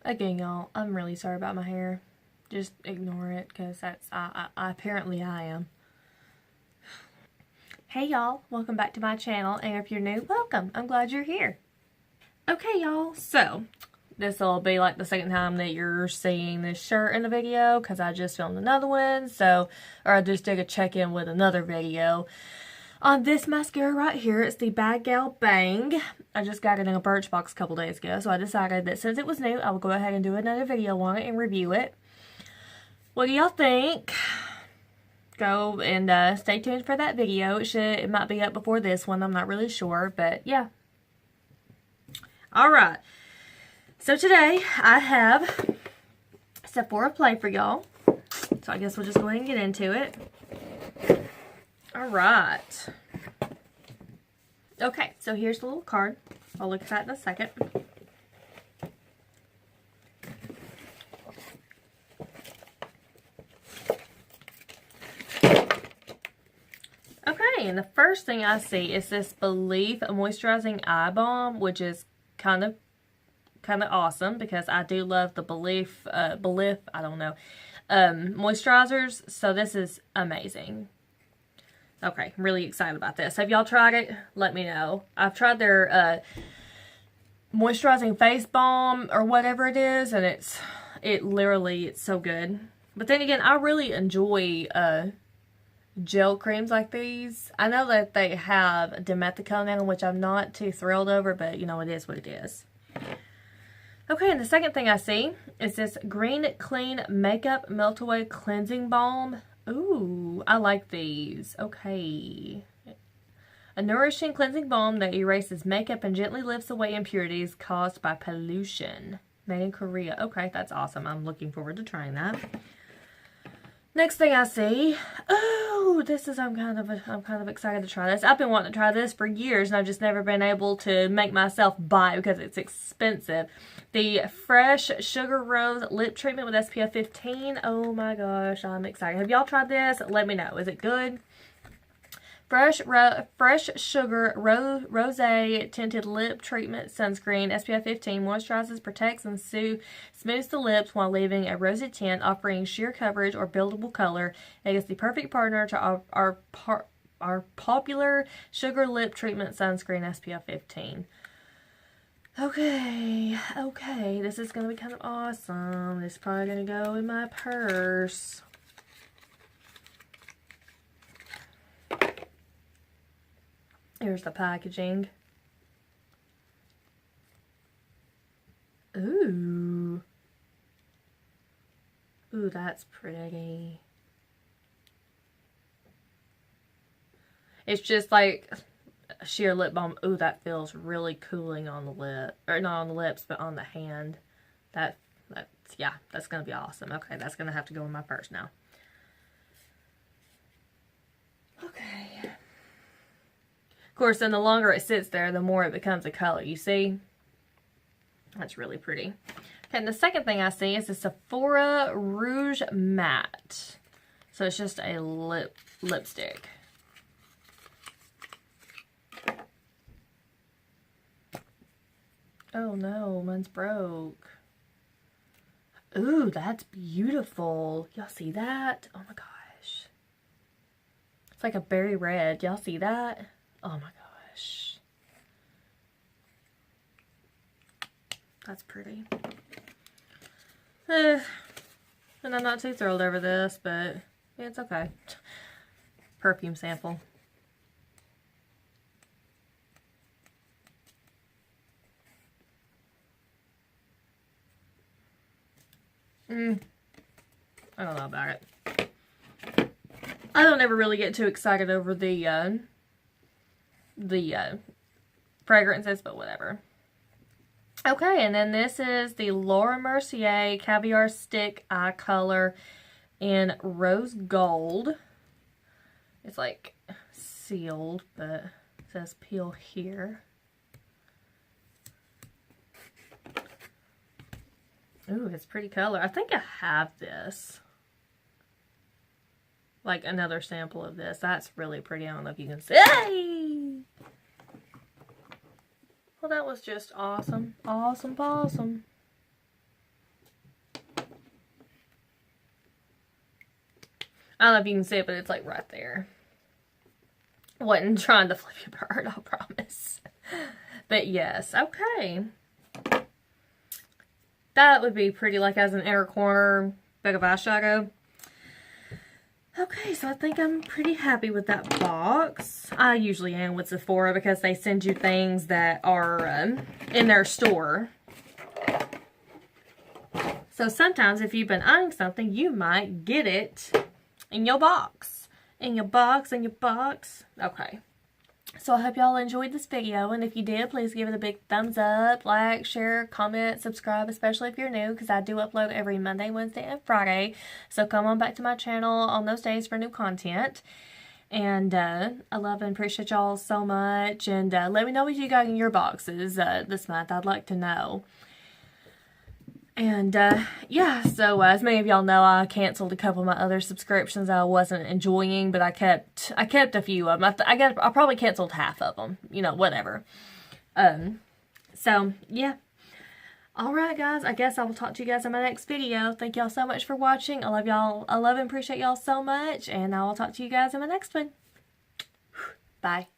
Again, y'all, I'm really sorry about my hair. Just ignore it, because that's, apparently I am. Hey y'all, welcome back to my channel, and if you're new, welcome. I'm glad you're here. Okay y'all, so this will be like the second time that you're seeing this shirt in the video, because I just filmed another one, or I just did a check-in with another video. On this mascara right here, it's the Bad Gal Bang. I just got it in a Birchbox a couple days ago, so I decided that since it was new, I will go ahead and do another video on it and review it. What do y'all think? Go and stay tuned for that video. It might be up before this one. I'm not really sure, but yeah. Alright. So today I have Sephora Play for y'all. So I guess we'll just go ahead and get into it. Alright. Okay, so here's the little card. I'll look at that in a second. Okay, and the first thing I see is this Belief Moisturizing Eye Balm, which is kind of awesome because I do love the Belief, moisturizers, so this is amazing. Okay, I'm really excited about this. Have y'all tried it? Let me know. I've tried their moisturizing face balm or whatever it is, and it's so good. But then again, I really enjoy gel creams like these. I know that they have dimethicone in them, which I'm not too thrilled over, but you know, it is what it is. Okay, and the second thing I see is this Green Clean Makeup Melt Away Cleansing Balm. Ooh, I like these. Okay. A nourishing cleansing balm that erases makeup and gently lifts away impurities caused by pollution. Made in Korea. Okay, that's awesome. I'm looking forward to trying that. Next thing I see, I'm kind of excited to try this. I've been wanting to try this for years, and I've just never been able to make myself buy it because it's expensive. The Fresh Sugar Rose Lip Treatment with SPF 15. Oh my gosh, I'm excited. Have y'all tried this? Let me know. Is it good? Fresh Sugar Rose Tinted Lip Treatment Sunscreen, SPF 15, moisturizes, protects, and smooths the lips while leaving a rosy tint, offering sheer coverage or buildable color. It is the perfect partner to our popular Sugar Lip Treatment Sunscreen, SPF 15. Okay, this is going to be kind of awesome. This is probably going to go in my purse. Here's the packaging. Ooh, that's pretty. It's just like a sheer lip balm. Ooh, that feels really cooling on the lip. Or not on the lips, but on the hand. Yeah, that's going to be awesome. Okay, that's going to have to go in my purse now. Okay. Of course, then the longer it sits there, the more it becomes a color, you see? That's really pretty. Okay, and the second thing I see is the Sephora Rouge Matte. So it's just a lipstick. Oh no, mine's broke. Ooh, that's beautiful. Y'all see that? Oh my gosh. It's like a berry red. Y'all see that? Oh my gosh. That's pretty. And I'm not too thrilled over this, but yeah, it's okay. Perfume sample. I don't know about it. I don't ever really get too excited over the fragrances, but whatever. Okay, and then this is the Laura Mercier Caviar Stick Eye Color in Rose Gold. It's like sealed, but it says peel here. Ooh, it's a pretty color. I think I have this. Like another sample of this. That's really pretty. I don't know if you can see. Hey! Well, that was just awesome. Awesome. I don't know if you can see it, but it's like right there. Wasn't trying to flip your bird, I promise. But yes, okay. That would be pretty, like as an inner corner bag of eyeshadow. Okay, so I think I'm pretty happy with that box. I usually am with Sephora because they send you things that are in their store. So sometimes if you've been eyeing something, you might get it in your box. In your box, in your box. Okay. So I hope y'all enjoyed this video, and if you did, please give it a big thumbs up, like, share, comment, subscribe, especially if you're new, because I do upload every Monday, Wednesday, and Friday. So come on back to my channel on those days for new content. And I love and appreciate y'all so much, and let me know what you got in your boxes this month. I'd like to know. And, yeah, so as many of y'all know, I canceled a couple of my other subscriptions I wasn't enjoying, but I kept a few of them. I probably canceled half of them, you know, whatever. So, yeah. Alright, guys, I guess I will talk to you guys in my next video. Thank y'all so much for watching. I love y'all. I love and appreciate y'all so much, and I will talk to you guys in my next one. Bye.